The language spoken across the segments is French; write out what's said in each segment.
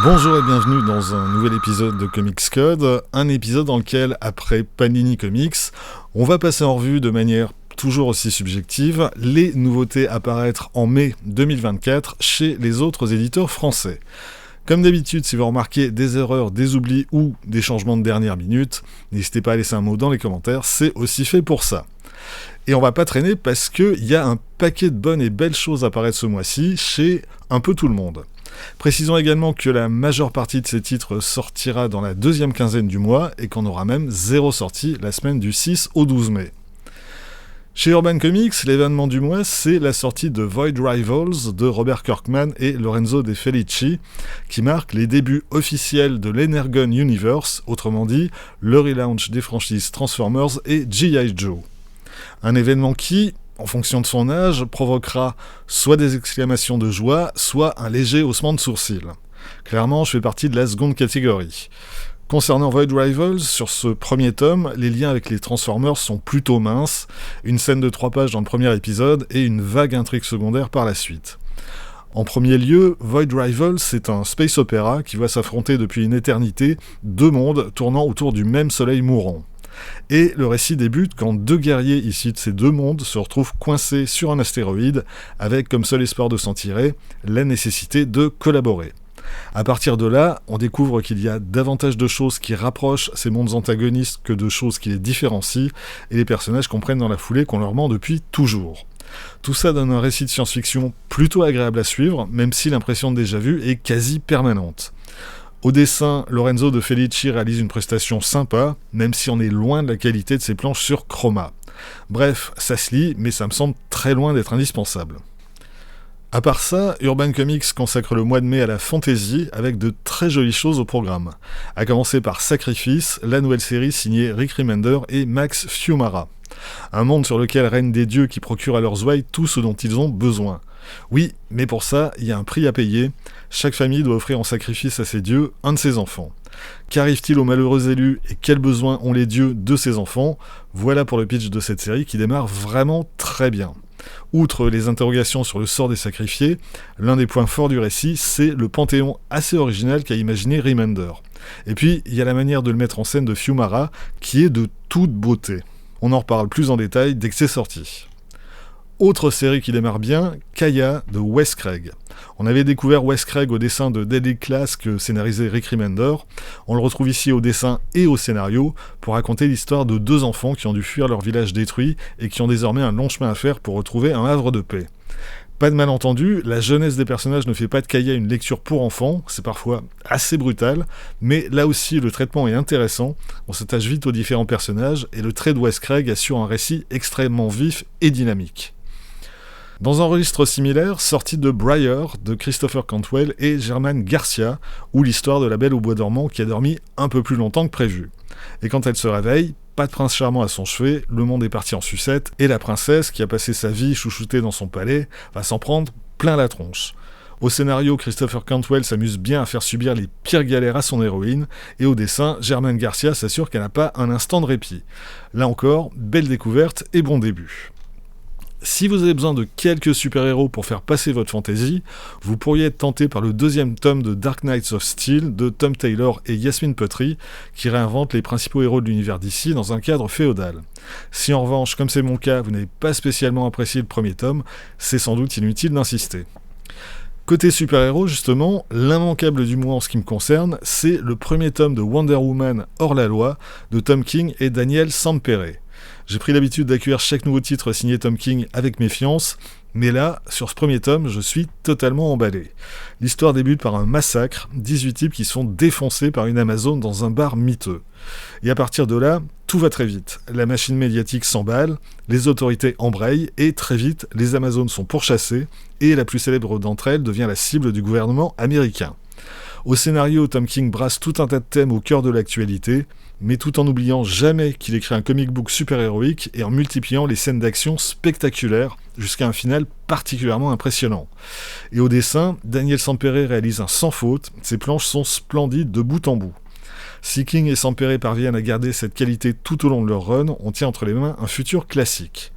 Bonjour et bienvenue dans un nouvel épisode de Comics Code, un épisode dans lequel, après Panini Comics, on va passer en revue de manière toujours aussi subjective les nouveautés à apparaître en mai 2024 chez les autres éditeurs français. Comme d'habitude, si vous remarquez des erreurs, des oublis ou des changements de dernière minute, n'hésitez pas à laisser un mot dans les commentaires, c'est aussi fait pour ça. Et on va pas traîner parce qu'il y a un paquet de bonnes et belles choses à apparaître ce mois-ci chez un peu tout le monde. Précisons également que la majeure partie de ces titres sortira dans la deuxième quinzaine du mois et qu'on aura même 0 sortie la semaine du 6 au 12 mai. Chez Urban Comics, l'événement du mois, c'est la sortie de Void Rivals de Robert Kirkman et Lorenzo De Felici, qui marque les débuts officiels de l'Energon Universe, autrement dit, le relaunch des franchises Transformers et G.I. Joe. Un événement qui, en fonction de son âge, provoquera soit des exclamations de joie, soit un léger haussement de sourcils. Clairement, je fais partie de la seconde catégorie. Concernant Void Rivals, sur ce premier tome, les liens avec les Transformers sont plutôt minces, une scène de 3 pages dans le premier épisode et une vague intrigue secondaire par la suite. En premier lieu, Void Rivals, c'est un space opéra qui voit s'affronter depuis une éternité 2 mondes tournant autour du même soleil mourant. Et le récit débute quand 2 guerriers issus de ces 2 mondes se retrouvent coincés sur un astéroïde, avec comme seul espoir de s'en tirer, la nécessité de collaborer. À partir de là, on découvre qu'il y a davantage de choses qui rapprochent ces mondes antagonistes que de choses qui les différencient, et les personnages comprennent dans la foulée qu'on leur ment depuis toujours. Tout ça donne un récit de science-fiction plutôt agréable à suivre, même si l'impression de déjà-vu est quasi permanente. Au dessin, Lorenzo De Felici réalise une prestation sympa, même si on est loin de la qualité de ses planches sur Chroma. Bref, ça se lit, mais ça me semble très loin d'être indispensable. À part ça, Urban Comics consacre le mois de mai à la fantasy avec de très jolies choses au programme. À commencer par Sacrifice, la nouvelle série signée Rick Remender et Max Fiumara. Un monde sur lequel règnent des dieux qui procurent à leurs ouailles tout ce dont ils ont besoin. Oui, mais pour ça, il y a un prix à payer. Chaque famille doit offrir en sacrifice à ses dieux un de ses enfants. Qu'arrive-t-il aux malheureux élus et quels besoins ont les dieux de ses enfants ? Voilà pour le pitch de cette série qui démarre vraiment très bien. Outre les interrogations sur le sort des sacrifiés, l'un des points forts du récit, c'est le panthéon assez original qu'a imaginé Remender. Et puis, il y a la manière de le mettre en scène de Fiumara, qui est de toute beauté. On en reparle plus en détail dès que c'est sorti. Autre série qui démarre bien, Kaya de Wes Craig. On avait découvert Wes Craig au dessin de Deadly Class que scénarisait Rick Remender. On le retrouve ici au dessin et au scénario pour raconter l'histoire de 2 enfants qui ont dû fuir leur village détruit et qui ont désormais un long chemin à faire pour retrouver un havre de paix. Pas de malentendu, la jeunesse des personnages ne fait pas de Kaya une lecture pour enfants, c'est parfois assez brutal, mais là aussi le traitement est intéressant, on s'attache vite aux différents personnages et le trait de Wes Craig assure un récit extrêmement vif et dynamique. Dans un registre similaire, sortie de Briar de Christopher Cantwell et Germán García, ou l'histoire de la Belle au bois dormant qui a dormi un peu plus longtemps que prévu. Et quand elle se réveille, pas de prince charmant à son chevet, le monde est parti en sucette, et la princesse, qui a passé sa vie chouchoutée dans son palais, va s'en prendre plein la tronche. Au scénario, Christopher Cantwell s'amuse bien à faire subir les pires galères à son héroïne, et au dessin, Germán García s'assure qu'elle n'a pas un instant de répit. Là encore, belle découverte et bon début. Si vous avez besoin de quelques super-héros pour faire passer votre fantasy, vous pourriez être tenté par le 2e tome de Dark Knights of Steel de Tom Taylor et Yasmine Putri, qui réinventent les principaux héros de l'univers DC dans un cadre féodal. Si en revanche, comme c'est mon cas, vous n'avez pas spécialement apprécié le premier tome, c'est sans doute inutile d'insister. Côté super-héros, justement, l'immanquable du mois en ce qui me concerne, c'est le premier tome de Wonder Woman hors la loi de Tom King et Daniel Sampere. J'ai pris l'habitude d'accueillir chaque nouveau titre signé Tom King avec méfiance, mais là, sur ce premier tome, je suis totalement emballé. L'histoire débute par un massacre, 18 types qui sont défoncés par une Amazone dans un bar miteux. Et à partir de là, tout va très vite. La machine médiatique s'emballe, les autorités embrayent, et très vite, les Amazones sont pourchassées, et la plus célèbre d'entre elles devient la cible du gouvernement américain. Au scénario, Tom King brasse tout un tas de thèmes au cœur de l'actualité, mais tout en n'oubliant jamais qu'il écrit un comic book super-héroïque et en multipliant les scènes d'action spectaculaires jusqu'à un final particulièrement impressionnant. Et au dessin, Daniel Sampere réalise un sans faute, ses planches sont splendides de bout en bout. Si King et Sampere parviennent à garder cette qualité tout au long de leur run, on tient entre les mains un futur classique.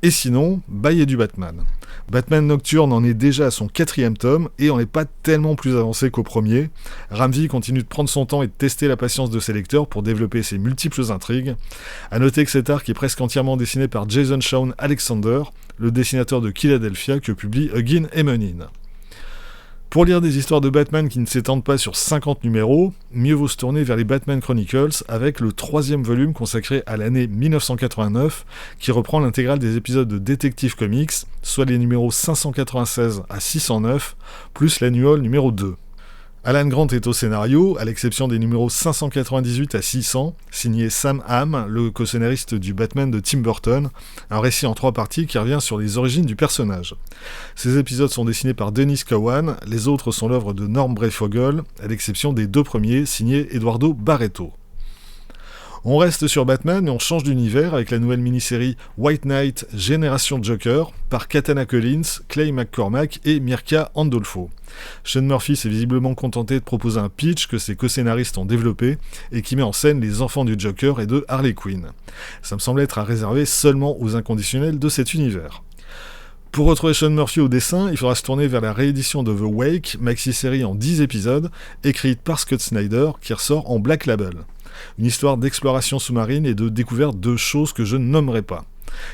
Et sinon, il y a du Batman. Batman Nocturne en est déjà à son 4e tome, et on n'est pas tellement plus avancé qu'au premier. Ramsey continue de prendre son temps et de tester la patience de ses lecteurs pour développer ses multiples intrigues. A noter que cet arc est presque entièrement dessiné par Jason Shawn Alexander, le dessinateur de Philadelphia que publie Huggin et Munin. Pour lire des histoires de Batman qui ne s'étendent pas sur 50 numéros, mieux vaut se tourner vers les Batman Chronicles avec le 3e volume consacré à l'année 1989 qui reprend l'intégrale des épisodes de Detective Comics, soit les numéros 596 à 609, plus l'annual numéro 2. Alan Grant est au scénario, à l'exception des numéros 598 à 600, signé Sam Hamm, le co-scénariste du Batman de Tim Burton, un récit en 3 parties qui revient sur les origines du personnage. Ces épisodes sont dessinés par Dennis Cowan, les autres sont l'œuvre de Norm Breyfogle, à l'exception des 2 premiers, signés Eduardo Barreto. On reste sur Batman et on change d'univers avec la nouvelle mini-série White Knight Génération Joker par Katana Collins, Clay McCormack et Mirka Andolfo. Sean Murphy s'est visiblement contenté de proposer un pitch que ses co-scénaristes ont développé et qui met en scène les enfants du Joker et de Harley Quinn. Ça me semble être à réserver seulement aux inconditionnels de cet univers. Pour retrouver Sean Murphy au dessin, il faudra se tourner vers la réédition de The Wake, maxi-série en 10 épisodes, écrite par Scott Snyder, qui ressort en Black Label. Une histoire d'exploration sous-marine et de découverte de choses que je ne nommerai pas.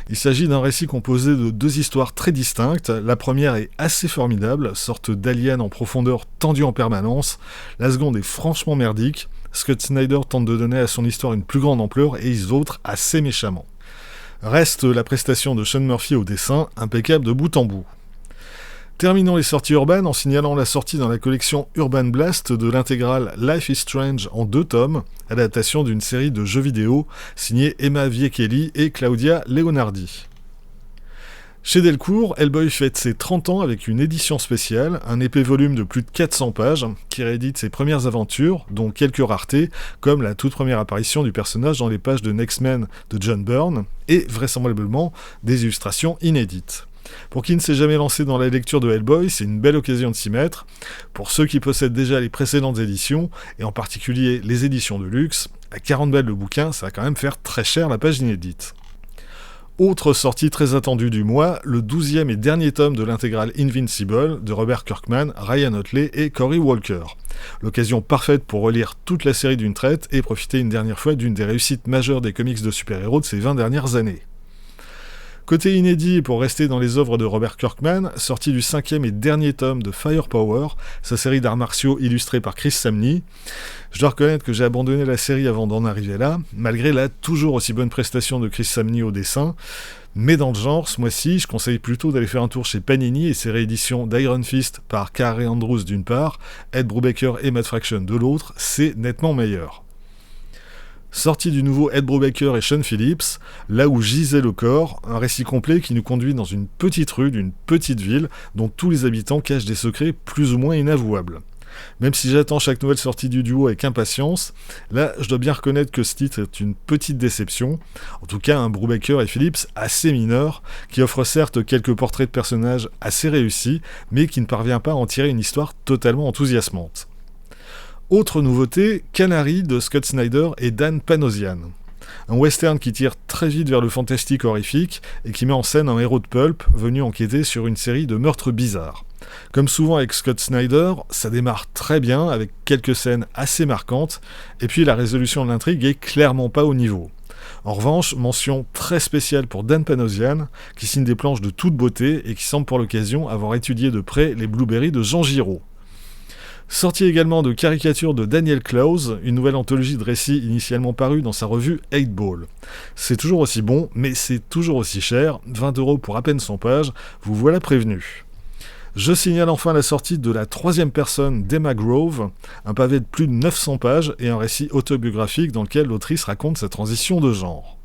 Il s'agit d'un récit composé de 2 histoires très distinctes. La première est assez formidable, sorte d'alien en profondeur tendu en permanence. La seconde est franchement merdique. Scott Snyder tente de donner à son histoire une plus grande ampleur et il se vautre assez méchamment. Reste la prestation de Sean Murphy au dessin, impeccable de bout en bout. Terminons les sorties urbaines en signalant la sortie dans la collection Urban Blast de l'intégrale Life is Strange en 2 tomes, adaptation d'une série de jeux vidéo signée Emma Viechelli et Claudia Leonardi. Chez Delcourt, Hellboy fête ses 30 ans avec une édition spéciale, un épais volume de plus de 400 pages, qui réédite ses premières aventures, dont quelques raretés, comme la toute première apparition du personnage dans les pages de Next Men de John Byrne, et vraisemblablement des illustrations inédites. Pour qui ne s'est jamais lancé dans la lecture de Hellboy, c'est une belle occasion de s'y mettre. Pour ceux qui possèdent déjà les précédentes éditions, et en particulier les éditions de luxe, à 40 balles le bouquin, ça va quand même faire très cher la page inédite. Autre sortie très attendue du mois, le 12e et dernier tome de l'intégrale Invincible de Robert Kirkman, Ryan Otley et Cory Walker. L'occasion parfaite pour relire toute la série d'une traite et profiter une dernière fois d'une des réussites majeures des comics de super-héros de ces 20 dernières années. Côté inédit, pour rester dans les œuvres de Robert Kirkman, sortie du 5e et dernier tome de Firepower, sa série d'arts martiaux illustrée par Chris Samnee. Je dois reconnaître que j'ai abandonné la série avant d'en arriver là, malgré la toujours aussi bonne prestation de Chris Samnee au dessin. Mais dans le genre, ce mois-ci, je conseille plutôt d'aller faire un tour chez Panini et ses rééditions d'Iron Fist par Carey Andrews d'une part, Ed Brubaker et Matt Fraction de l'autre, c'est nettement meilleur. Sortie du nouveau Ed Brubaker et Sean Phillips, Là où gisait le corps, un récit complet qui nous conduit dans une petite rue d'une petite ville dont tous les habitants cachent des secrets plus ou moins inavouables. Même si j'attends chaque nouvelle sortie du duo avec impatience, là je dois bien reconnaître que ce titre est une petite déception, en tout cas un Brubaker et Phillips assez mineur, qui offre certes quelques portraits de personnages assez réussis, mais qui ne parvient pas à en tirer une histoire totalement enthousiasmante. Autre nouveauté, Canary de Scott Snyder et Dan Panosian. Un western qui tire très vite vers le fantastique horrifique et qui met en scène un héros de pulp venu enquêter sur une série de meurtres bizarres. Comme souvent avec Scott Snyder, ça démarre très bien avec quelques scènes assez marquantes et puis la résolution de l'intrigue est clairement pas au niveau. En revanche, mention très spéciale pour Dan Panosian qui signe des planches de toute beauté et qui semble pour l'occasion avoir étudié de près les Blueberry de Jean Giraud. Sortie également de Caricature de Daniel Clowes, une nouvelle anthologie de récits initialement parue dans sa revue 8 Ball. C'est toujours aussi bon, mais c'est toujours aussi cher, 20€ pour à peine 100 pages, vous voilà prévenu. Je signale enfin la sortie de la 3e personne d'Emma Grove, un pavé de plus de 900 pages et un récit autobiographique dans lequel l'autrice raconte sa transition de genre.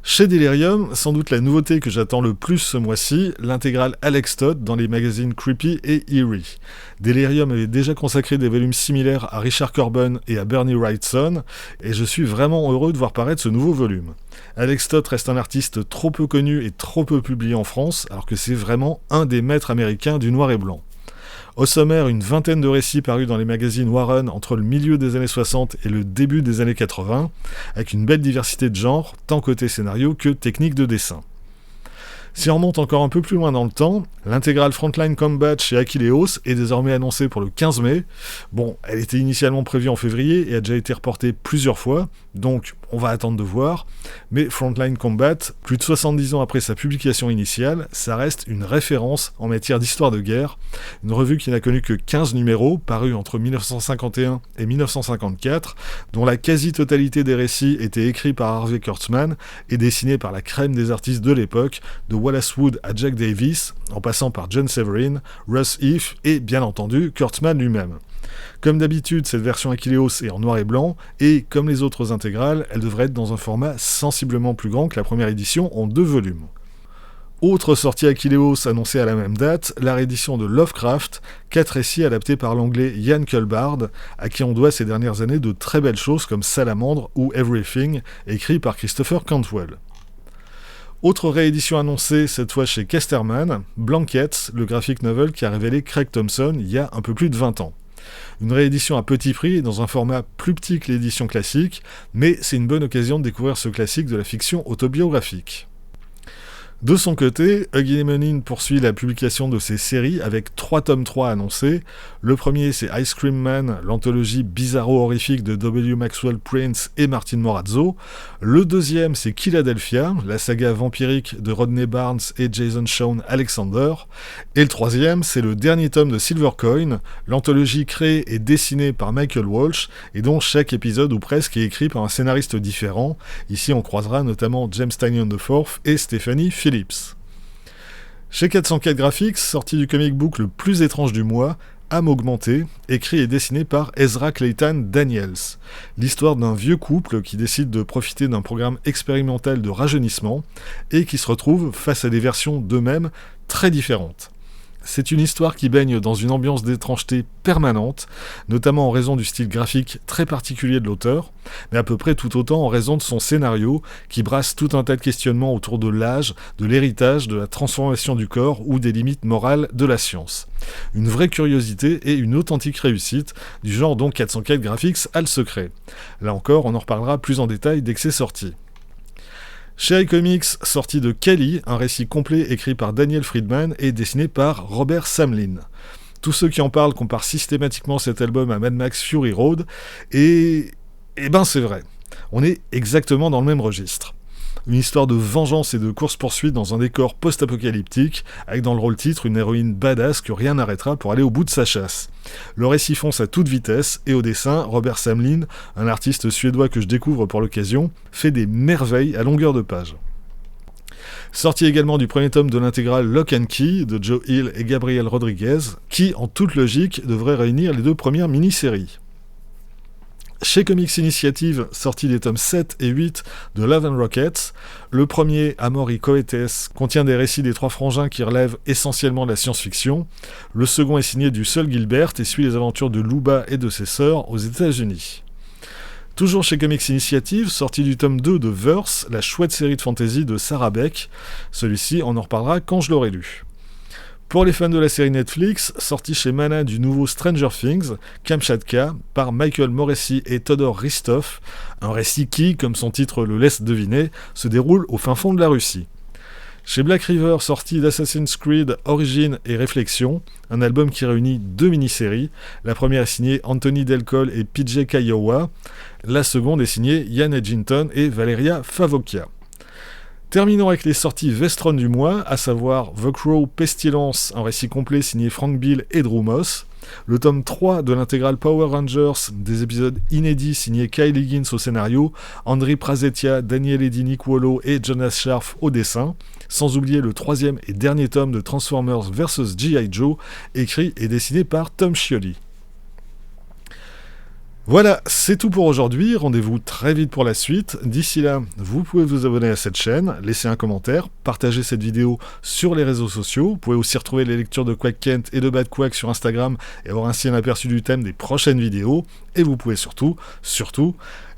Chez Delirium, sans doute la nouveauté que j'attends le plus ce mois-ci, l'intégrale Alex Todd dans les magazines Creepy et Eerie. Delirium avait déjà consacré des volumes similaires à Richard Corben et à Bernie Wrightson, et je suis vraiment heureux de voir paraître ce nouveau volume. Alex Todd reste un artiste trop peu connu et trop peu publié en France, alors que c'est vraiment un des maîtres américains du noir et blanc. Au sommaire, une vingtaine de récits parus dans les magazines Warren entre le milieu des années 60 et le début des années 80, avec une belle diversité de genres, tant côté scénario que technique de dessin. Si on remonte encore un peu plus loin dans le temps, l'intégrale Frontline Combat chez Achilleos est désormais annoncée pour le 15 mai. Bon, elle était initialement prévue en février et a déjà été reportée plusieurs fois, donc on va attendre de voir. Mais Frontline Combat, plus de 70 ans après sa publication initiale, ça reste une référence en matière d'histoire de guerre. Une revue qui n'a connu que 15 numéros, parus entre 1951 et 1954, dont la quasi-totalité des récits étaient écrits par Harvey Kurtzman et dessinés par la crème des artistes de l'époque, de Wallace Wood à Jack Davis, en passant par John Severin, Russ Heath et, bien entendu, Kurtzman lui-même. Comme d'habitude, cette version Achilleos est en noir et blanc, et comme les autres intégrales, elle devrait être dans un format sensiblement plus grand que la première édition en 2 volumes. Autre sortie Achilleos annoncée à la même date, la réédition de Lovecraft, 4 récits adaptés par l'anglais Ian Culbard, à qui on doit ces dernières années de très belles choses comme Salamandre ou Everything, écrit par Christopher Cantwell. Autre réédition annoncée, cette fois chez Casterman, Blankets, le graphic novel qui a révélé Craig Thompson il y a un peu plus de 20 ans. Une réédition à petit prix dans un format plus petit que l'édition classique, mais c'est une bonne occasion de découvrir ce classique de la fiction autobiographique. De son côté, Huggy Lemonin poursuit la publication de ses séries avec 3 tomes 3 annoncés. Le premier, c'est Ice Cream Man, l'anthologie bizarro-horrifique de W. Maxwell Prince et Martin Morazzo. Le deuxième, c'est Philadelphia, la saga vampirique de Rodney Barnes et Jason Shawn Alexander. Et le troisième, c'est le dernier tome de Silvercoin, l'anthologie créée et dessinée par Michael Walsh, et dont chaque épisode ou presque est écrit par un scénariste différent. Ici, on croisera notamment James Tynion IV et Stephanie Phillips. Chez 404 Graphics, sorti du comic book le plus étrange du mois, Âme augmentée, écrit et dessiné par Ezra Clayton Daniels. L'histoire d'un vieux couple qui décide de profiter d'un programme expérimental de rajeunissement et qui se retrouve face à des versions d'eux-mêmes très différentes. C'est une histoire qui baigne dans une ambiance d'étrangeté permanente, notamment en raison du style graphique très particulier de l'auteur, mais à peu près tout autant en raison de son scénario, qui brasse tout un tas de questionnements autour de l'âge, de l'héritage, de la transformation du corps ou des limites morales de la science. Une vraie curiosité et une authentique réussite, du genre dont 404 Graphics a le secret. Là encore, on en reparlera plus en détail dès que c'est sorti. Chez iComics, sorti de Kelly, un récit complet écrit par Daniel Friedman et dessiné par Robert Samlin. Tous ceux qui en parlent comparent systématiquement cet album à Mad Max Fury Road, et ben c'est vrai, on est exactement dans le même registre. Une histoire de vengeance et de course-poursuite dans un décor post-apocalyptique, avec dans le rôle-titre une héroïne badass que rien n'arrêtera pour aller au bout de sa chasse. Le récit fonce à toute vitesse, et au dessin, Robert Samlin, un artiste suédois que je découvre pour l'occasion, fait des merveilles à longueur de page. Sorti également du premier tome de l'intégrale Lock and Key de Joe Hill et Gabriel Rodriguez, qui, en toute logique, devrait réunir les 2 premières mini-séries. Chez Comics Initiative, sorti des tomes 7 et 8 de Love and Rockets, le premier, Amor y Cohetes, contient des récits des 3 frangins qui relèvent essentiellement de la science-fiction. Le second est signé du seul Gilbert et suit les aventures de Luba et de ses sœurs aux États-Unis. Toujours chez Comics Initiative, sorti du tome 2 de Verse, la chouette série de fantasy de Sarah Beck. Celui-ci, on en reparlera quand je l'aurai lu. Pour les fans de la série Netflix, sorti chez Mana du nouveau Stranger Things, Kamchatka, par Michael Morrissey et Todor Ristov, un récit qui, comme son titre le laisse deviner, se déroule au fin fond de la Russie. Chez Black River, sorti d'Assassin's Creed Origin et Réflexion, un album qui réunit 2 mini-séries. La première est signée Anthony Delcol et PJ Kiowa, la seconde est signée Ian Edginton et Valeria Favokia. Terminons avec les sorties Vestron du mois, à savoir The Crow Pestilence, un récit complet signé Frank Bill et Drew Moss, le tome 3 de l'intégrale Power Rangers, des épisodes inédits signés Kyle Higgins au scénario, Andriy Prazetia, Daniel Eddy Nicuolo et Jonas Scharf au dessin, sans oublier le 3e et dernier tome de Transformers vs G.I. Joe, écrit et dessiné par Tom Scioli. Voilà, c'est tout pour aujourd'hui, rendez-vous très vite pour la suite. D'ici là, vous pouvez vous abonner à cette chaîne, laisser un commentaire, partager cette vidéo sur les réseaux sociaux. Vous pouvez aussi retrouver les lectures de Quack Kent et de Bad Quack sur Instagram et avoir ainsi un aperçu du thème des prochaines vidéos. Et vous pouvez surtout,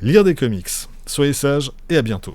lire des comics. Soyez sages et à bientôt.